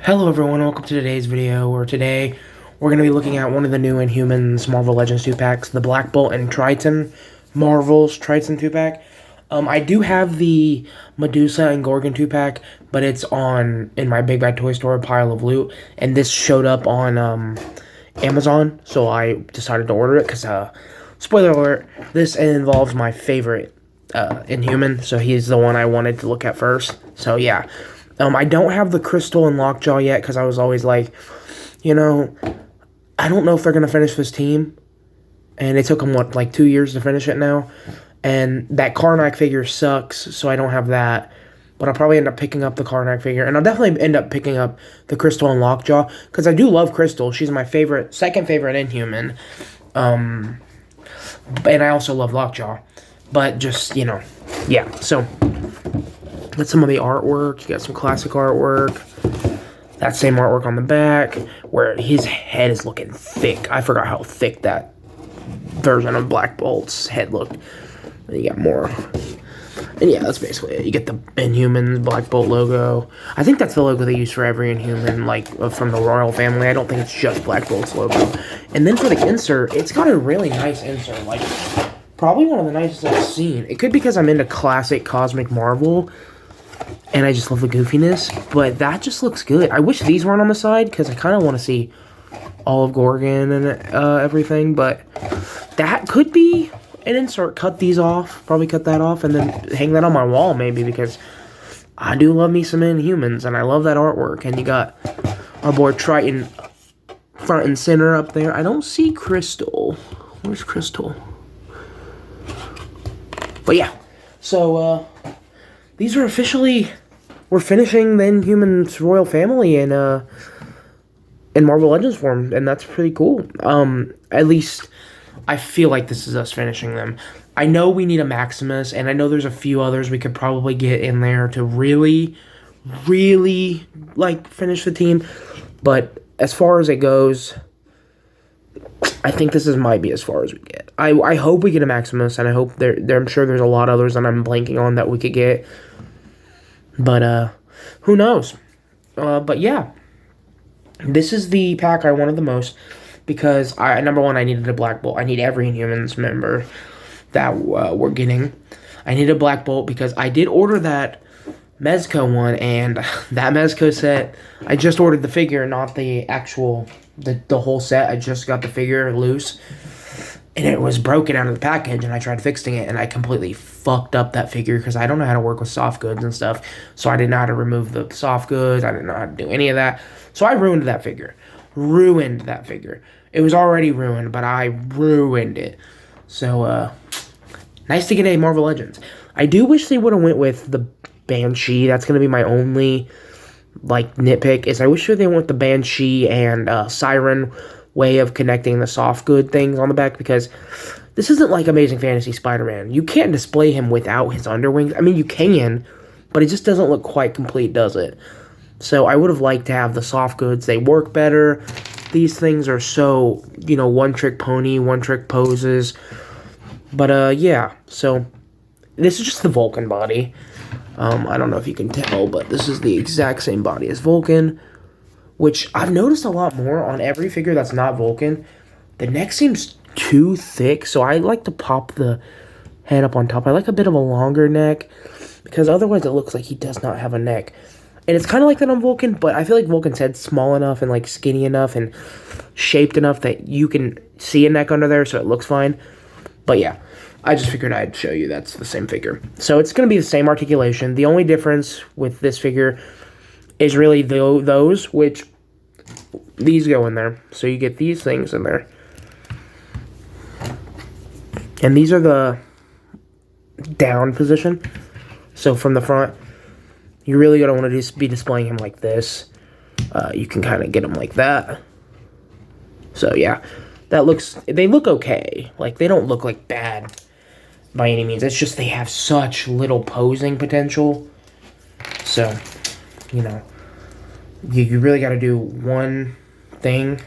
Hello everyone, welcome to today's video, where today we're going to be looking at one of the new Inhumans Marvel Legends 2-packs, the Black Bolt and Triton Marvel's Triton 2-pack. I do have the Medusa and Gorgon 2-pack, but it's in my Big Bad Toy Store pile of loot, and this showed up on Amazon, so I decided to order it, because, spoiler alert, this involves my favorite Inhuman, so he's the one I wanted to look at first, so yeah. I don't have the Crystal and Lockjaw yet because I was always like, I don't know if they're going to finish this team. And it took them, like 2 years to finish it now. And that Karnak figure sucks, so I don't have that. But I'll probably end up picking up the Karnak figure. And I'll definitely end up picking up the Crystal and Lockjaw because I do love Crystal. She's my second favorite Inhuman. And I also love Lockjaw. But just, yeah. So that's some of the artwork. You got some classic artwork. That same artwork on the back, where his head is looking thick. I forgot how thick that version of Black Bolt's head looked. And you got more. And yeah, that's basically it. You get the Inhuman Black Bolt logo. I think that's the logo they use for every Inhuman, like, from the Royal family. I don't think it's just Black Bolt's logo. And then for the insert, it's got a really nice insert. Like, probably one of the nicest I've seen. It could be because I'm into classic Cosmic Marvel, and I just love the goofiness, but that just looks good. I wish these weren't on the side, because I kind of want to see all of Gorgon and everything, but that could be an insert. Cut these off, probably cut that off, and then hang that on my wall, maybe, because I do love me some Inhumans, and I love that artwork. And you got our boy Triton front and center up there. I don't see Crystal. Where's Crystal? But yeah, so, these are officially, we're finishing the Inhumans royal family in Marvel Legends form, and that's pretty cool. At least, I feel like this is us finishing them. I know we need a Maximus, and I know there's a few others we could probably get in there to really, really, like, finish the team. But as far as it goes, I think this might be as far as we get. I hope we get a Maximus, and I hope I'm sure there's a lot of others that I'm blanking on that we could get. But, who knows? But yeah, this is the pack I wanted the most, because number one, I needed a Black Bolt. I need every Inhumans member that we're getting. I need a Black Bolt because I did order that Mezco one, and that Mezco set, I just ordered the figure, not the actual, the whole set. I just got the figure loose, and it was broken out of the package, and I tried fixing it, and I completely fucked up that figure because I don't know how to work with soft goods and stuff. So I didn't know how to remove the soft goods. I didn't know how to do any of that. So I ruined that figure. Ruined that figure. It was already ruined, but I ruined it. So, nice to get a Marvel Legends. I do wish they would have went with the Banshee. That's going to be my only, like, nitpick, is I wish they went with the Banshee and Siren way of connecting the soft good things on the back, because this isn't like Amazing Fantasy Spider-Man. You can't display him without his underwings. I mean, you can, but it just doesn't look quite complete, does it? So I would have liked to have the soft goods. They work better. These things are so, one-trick pony, one-trick poses. But, yeah. So, this is just the Vulcan body. I don't know if you can tell, but this is the exact same body as Vulcan, which I've noticed a lot more on every figure that's not Vulcan. The neck seems too thick, so I like to pop the head up on top. I like a bit of a longer neck, because otherwise it looks like he does not have a neck. And it's kind of like that on Vulcan, but I feel like Vulcan's head's small enough and, like, skinny enough and shaped enough that you can see a neck under there, so it looks fine. But yeah, I just figured I'd show you that's the same figure. So it's going to be the same articulation. The only difference with this figure is really those, which these go in there. So you get these things in there. And these are the down position. So from the front, you really don't want to be displaying him like this. You can kind of get him like that. So yeah, they look okay. Like, they don't look like bad by any means. It's just they have such little posing potential. So, you really got to do one thing,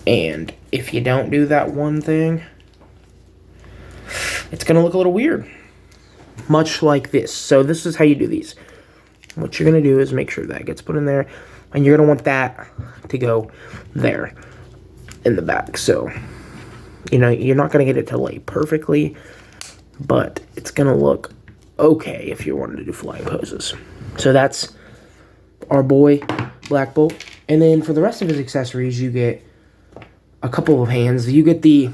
and if you don't do that one thing, it's going to look a little weird. Much like this. So this is how you do these. what you're going to do is make sure that gets put in there. And you're going to want that to go there in the back. So, you know, you're not going to get it to lay perfectly, but it's going to look okay if you wanted to do flying poses. So that's our boy, Black Bolt. And then for the rest of his accessories, you get a couple of hands. You get the,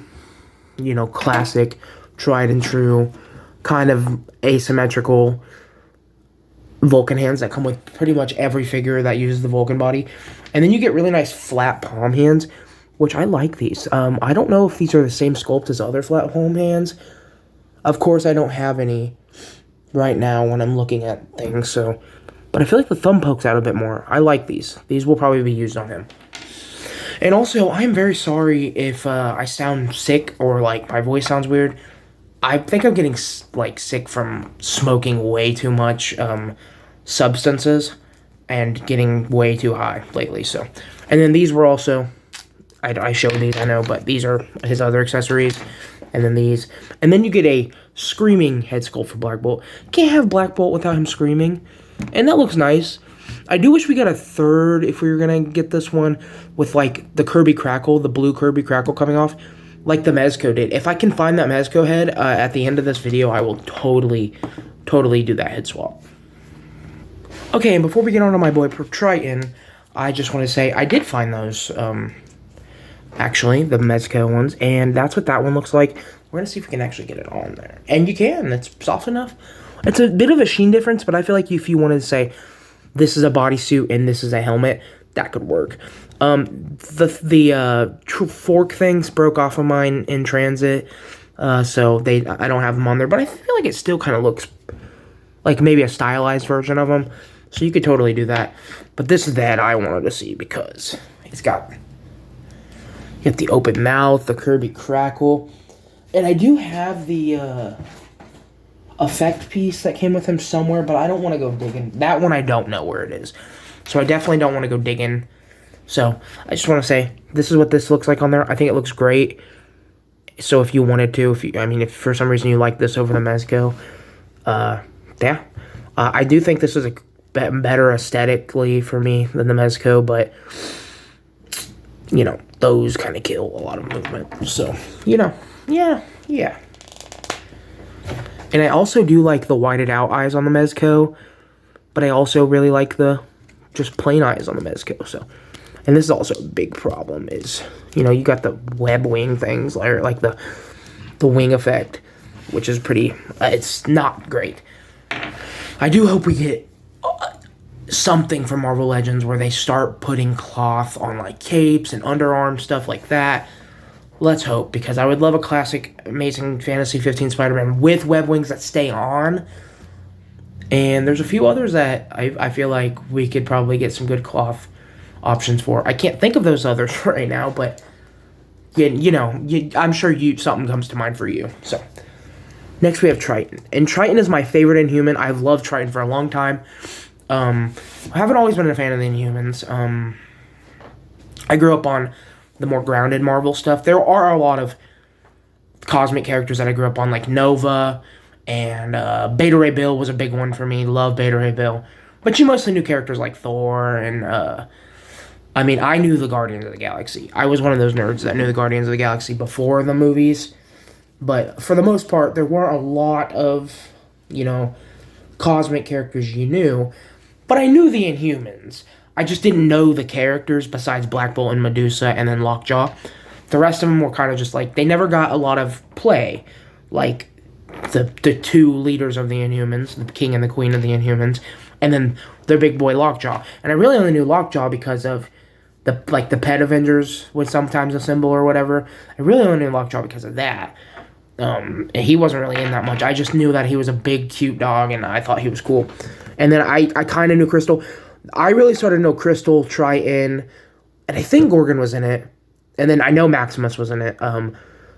you know, classic, tried and true, kind of asymmetrical Vulcan hands that come with pretty much every figure that uses the Vulcan body. And then you get really nice flat palm hands, which I like these. I don't know if these are the same sculpt as other flat palm hands. Of course, I don't have any right now when I'm looking at things, so... But I feel like the thumb pokes out a bit more. I like these. These will probably be used on him. And also, I'm very sorry if I sound sick or, like, my voice sounds weird. I think I'm getting, like, sick from smoking way too much substances and getting way too high lately, so. And then these were also, I showed these, I know, but these are his other accessories. And then these. And then you get a screaming head sculpt for Black Bolt. Can't have Black Bolt without him screaming. And that looks nice. I do wish we got a third if we were going to get this one with, like, the Kirby Crackle, the blue Kirby Crackle coming off, like the Mezco did. If I can find that Mezco head at the end of this video, I will totally do that head swap. Okay, and before we get on to my boy Triton, I just want to say I did find those, actually, the Mezco ones, and that's what that one looks like. We're going to see if we can actually get it on there. And you can. It's soft enough. It's a bit of a sheen difference, but I feel like if you wanted to say, this is a bodysuit and this is a helmet, that could work. The fork things broke off of mine in transit, so I don't have them on there, but I feel like it still kind of looks like maybe a stylized version of them, so you could totally do that. But this is the head I wanted to see because it's got the open mouth, the Kirby Crackle, and I do have the effect piece that came with him somewhere, but I don't want to go digging. That one I don't know where it is, so I definitely don't want to go digging. So I just want to say this is what this looks like on there. I think it looks great. So if you wanted to, if for some reason you like this over the Mezco, yeah, I do think this is a better aesthetically for me than the Mezco, but you know, those kind of kill a lot of movement. So, you know, yeah. And I also do like the whited out eyes on the Mezco, but I also really like the just plain eyes on the Mezco. So, and this is also a big problem is, you know, you got the web wing things, like the wing effect, which is pretty, it's not great. I do hope we get something from Marvel Legends where they start putting cloth on, like, capes and underarm stuff like that. Let's hope, because I would love a classic Amazing Fantasy 15 Spider-Man with web wings that stay on. And there's a few others that I feel like we could probably get some good cloth options for. I can't think of those others right now, but I'm sure something comes to mind for you. So next we have Triton, and Triton is my favorite Inhuman. I've loved Triton for a long time. I haven't always been a fan of the Inhumans. I grew up on the more grounded Marvel stuff. There are a lot of cosmic characters that I grew up on, like Nova, and Beta Ray Bill was a big one for me. Love Beta Ray Bill. But you mostly knew characters like Thor, and I knew the Guardians of the Galaxy. I was one of those nerds that knew the Guardians of the Galaxy before the movies. But for the most part, there weren't a lot of, cosmic characters you knew. But I knew the Inhumans. I just didn't know the characters besides Black Bolt and Medusa and then Lockjaw. The rest of them were kind of just like, they never got a lot of play. Like the two leaders of the Inhumans, the King and the Queen of the Inhumans, and then their big boy Lockjaw. And I really only knew Lockjaw because of the Pet Avengers was sometimes a symbol or whatever. I really only knew Lockjaw because of that. He wasn't really in that much. I just knew that he was a big, cute dog, and I thought he was cool. And then I kind of knew Crystal. I really started to know Crystal, Triton, and I think Gorgon was in it. And then I know Maximus was in it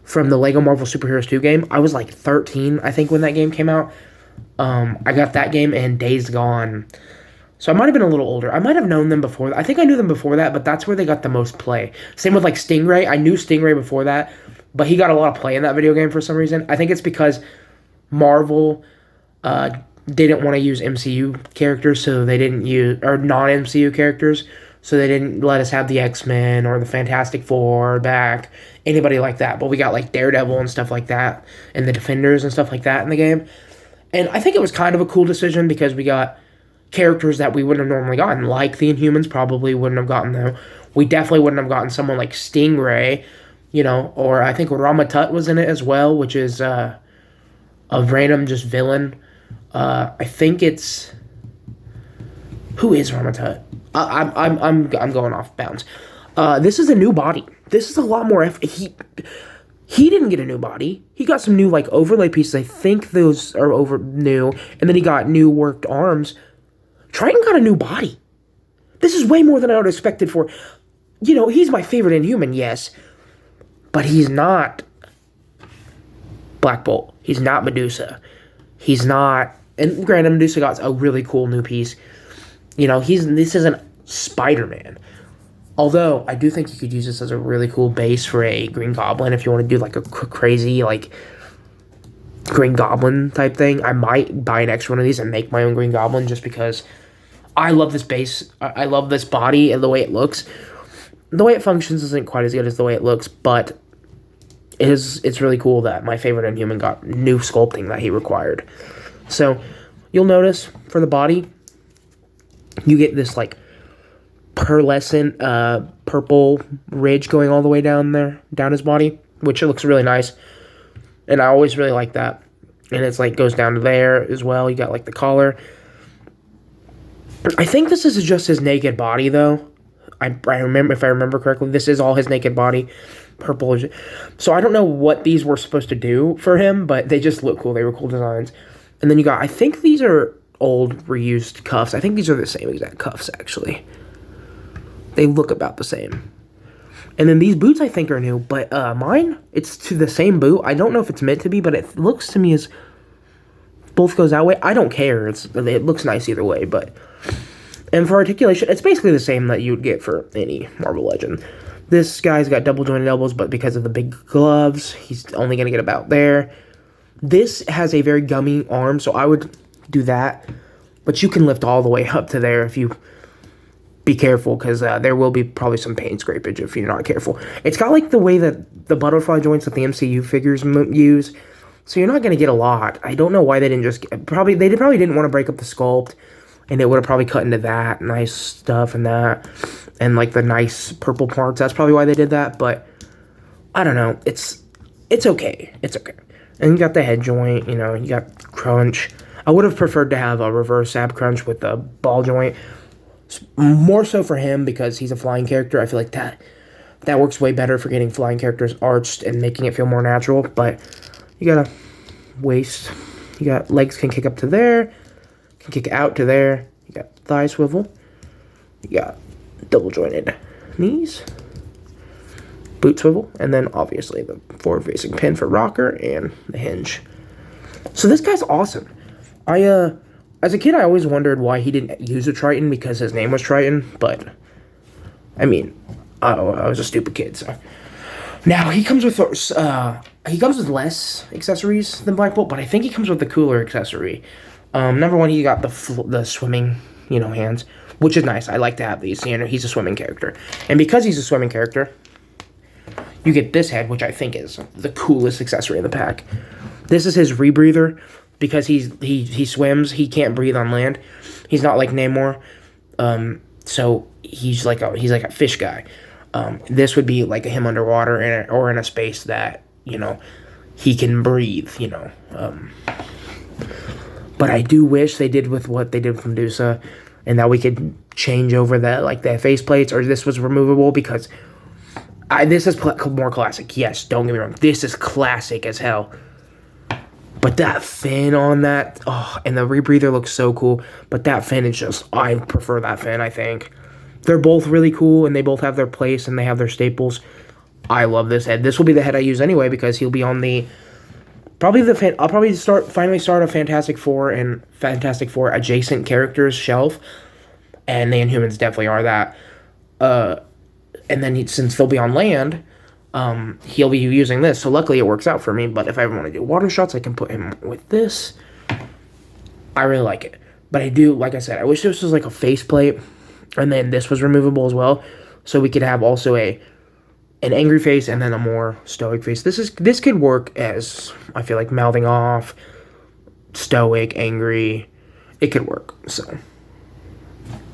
from the Lego Marvel Super Heroes 2 game. I was like 13, I think, when that game came out. I got that game and Days Gone. So I might have been a little older. I might have known them before. I think I knew them before that, but that's where they got the most play. Same with like Stingray. I knew Stingray before that, but he got a lot of play in that video game for some reason. I think it's because Marvel they didn't want to use MCU characters, so they didn't use, or non-MCU characters, so they didn't let us have the X-Men or the Fantastic Four back, anybody like that. But we got like Daredevil and stuff like that, and the Defenders and stuff like that in the game. And I think it was kind of a cool decision because we got characters that we wouldn't have normally gotten, like the Inhumans probably wouldn't have gotten them. We definitely wouldn't have gotten someone like Stingray, you know, or I think Ramatut was in it as well, which is a random just villain. I think it's, who is Ramatut? I'm going off bounds. This is a new body. This is a lot more. He didn't get a new body. He got some new like overlay pieces. I think those are over new, and then he got new worked arms. Triton got a new body. This is way more than I would have expected for. You know, he's my favorite Inhuman, yes, but he's not Black Bolt. He's not Medusa. He's not. And granted, Medusa got a really cool new piece. You know, this isn't Spider-Man. Although, I do think you could use this as a really cool base for a Green Goblin if you want to do, like, a crazy, like, Green Goblin type thing. I might buy an extra one of these and make my own Green Goblin just because I love this base. I love this body and the way it looks. The way it functions isn't quite as good as the way it looks, but it's really cool that my favorite Inhuman got new sculpting that he required. So, you'll notice for the body, you get this, like, pearlescent purple ridge going all the way down there, down his body, which it looks really nice. And I always really like that. And it's like goes down to there as well. You got like the collar. I think this is just his naked body though. I remember, if I remember correctly, this is all his naked body. Purple. So I don't know what these were supposed to do for him, but they just look cool. They were cool designs. And then you got, I think these are old reused cuffs. I think these are the same exact cuffs actually. They look about the same. And then these boots I think are new, but mine, it's to the same boot. I don't know if it's meant to be, but it looks to me as both goes that way. I don't care. It looks nice either way, but... And for articulation, it's basically the same that you would get for any Marvel Legend. This guy's got double jointed elbows, but because of the big gloves, he's only going to get about there. This has a very gummy arm, so I would do that. But you can lift all the way up to there if you... Be careful, because there will be probably some paint scrapage if you're not careful. It's got like the way that the butterfly joints that the MCU figures use, so you're not going to get a lot. I don't know why they didn't just... they probably didn't want to break up the sculpt, and it would have probably cut into that nice stuff and that, and like the nice purple parts. That's probably why they did that, but I don't know. It's okay. It's okay. And you got the head joint, you know, you got crunch. I would have preferred to have a reverse ab crunch with the ball joint. More so for him because he's a flying character. I feel like that works way better for getting flying characters arched and making it feel more natural. But you got a waist. You got legs can kick up to there. Can kick out to there. You got thigh swivel. You got double jointed knees. Boot swivel. And then obviously the forward facing pin for rocker and the hinge. So this guy's awesome. As a kid, I always wondered why he didn't use a Triton because his name was Triton, but, I mean, I was a stupid kid, so. Now, he comes with less accessories than Black Bolt, but I think he comes with the cooler accessory. Number one, he got the swimming, you know, hands, which is nice. I like to have these, you know, he's a swimming character. And because he's a swimming character, you get this head, which I think is the coolest accessory in the pack. This is his rebreather. Because he swims, he can't breathe on land. He's not like Namor, so he's like a fish guy. This would be like him underwater or in a space that, you know, he can breathe. You know, but I do wish they did with what they did with Medusa, and that we could change over the face plates, or this was removable because this is more classic. Yes, don't get me wrong, this is classic as hell. But that fin on that, and the rebreather looks so cool. But that fin is just, I prefer that fin, I think. They're both really cool, and they both have their place, and they have their staples. I love this head. This will be the head I use anyway, because he'll be on the, I'll probably finally start a Fantastic Four and Fantastic Four adjacent characters shelf. And the Inhumans definitely are that. And then since they'll be on land... he'll be using this, so luckily it works out for me. But if I ever want to do water shots, I can put him with this. I really like it. But I do, like I said, I wish this was like a faceplate, and then this was removable as well, so we could have also an angry face and then a more stoic face. This could work as, I feel like, mouthing off, stoic, angry. It could work. So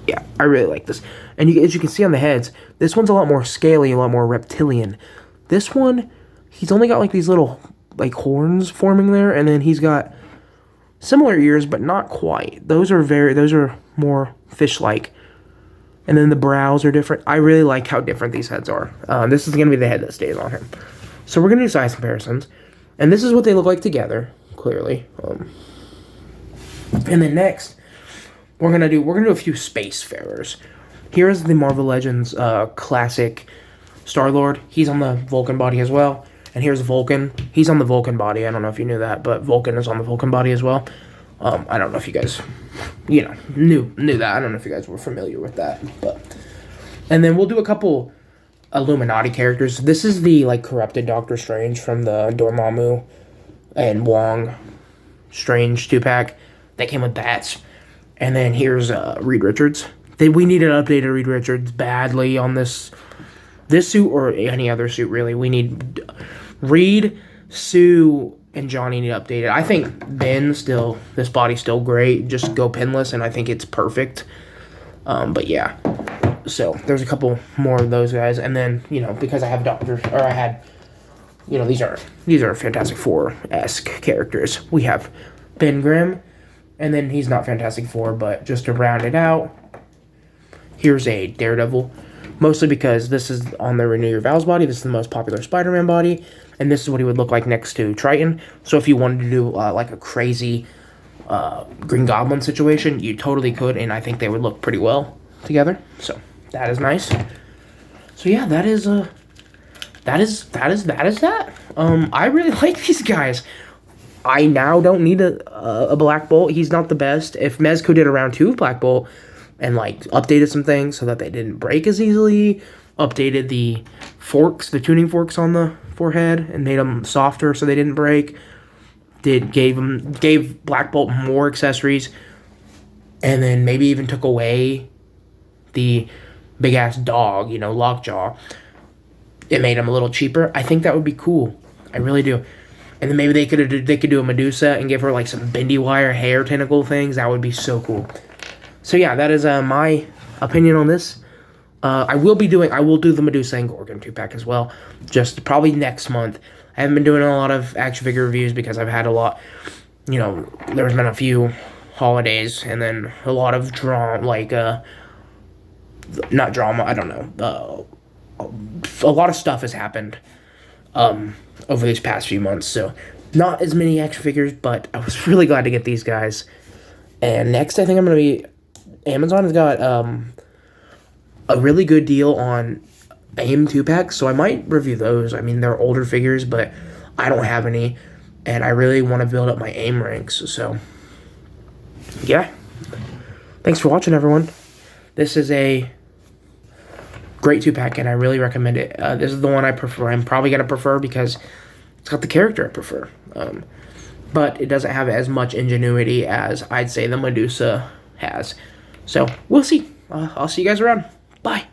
yeah, I really like this. And as you can see on the heads, this one's a lot more scaly, a lot more reptilian. This one, he's only got like these little like horns forming there, and then he's got similar ears, but not quite. Those are more fish-like. And then the brows are different. I really like how different these heads are. This is going to be the head that stays on him. So we're going to do size comparisons. And this is what they look like together, clearly. And then next, we're gonna do a few spacefarers. Here is the Marvel Legends classic Star-Lord. He's on the Vulcan body as well. And here's Vulcan. He's on the Vulcan body. I don't know if you knew that, but Vulcan is on the Vulcan body as well. I don't know if you guys, knew that. I don't know if you guys were familiar with that, but. And then we'll do a couple Illuminati characters. This is the like corrupted Doctor Strange from the Dormammu and Wong Strange 2-pack. That came with bats. And then here's Reed Richards. We need an updated Reed Richards badly on this suit or any other suit, really. We need Reed, Sue, and Johnny need updated. I think Ben this body's still great. Just go pinless, and I think it's perfect. But yeah. So there's a couple more of those guys. And then, because I have these are Fantastic Four-esque characters. We have Ben Grimm. And then he's not Fantastic Four, but just to round it out, here's a Daredevil. Mostly because this is on the Renew Your Vows body. This is the most popular Spider-Man body. And this is what he would look like next to Triton. So if you wanted to do like a crazy Green Goblin situation, you totally could. And I think they would look pretty well together. So that is nice. So yeah, that is that. I really like these guys. I now don't need a Black Bolt. He's not the best. If Mezco did a round 2 of Black Bolt and like updated some things so that they didn't break as easily, updated the forks, the tuning forks on the forehead and made them softer so they didn't break, gave Black Bolt more accessories, and then maybe even took away the big ass dog, Lockjaw. It made him a little cheaper. I think that would be cool. I really do. And then maybe they could do a Medusa and give her like some bendy wire hair tentacle things. That would be so cool. So yeah, that is my opinion on this. I will do the Medusa and Gorgon 2-pack as well. Just probably next month. I haven't been doing a lot of action figure reviews because I've had a lot, there's been a few holidays and then a lot of not drama, I don't know. A lot of stuff has happened over these past few months, so not as many action figures, but I was really glad to get these guys. And next, I think Amazon has got a really good deal on AIM 2-packs, so I might review those. I mean, they're older figures, but I don't have any, and I really want to build up my AIM ranks, so yeah. Thanks for watching, everyone. This is a great 2-pack, and I really recommend it. This is the one I prefer. I'm probably going to prefer because it's got the character I prefer. But it doesn't have as much ingenuity as I'd say the Medusa has. So, we'll see. I'll see you guys around. Bye.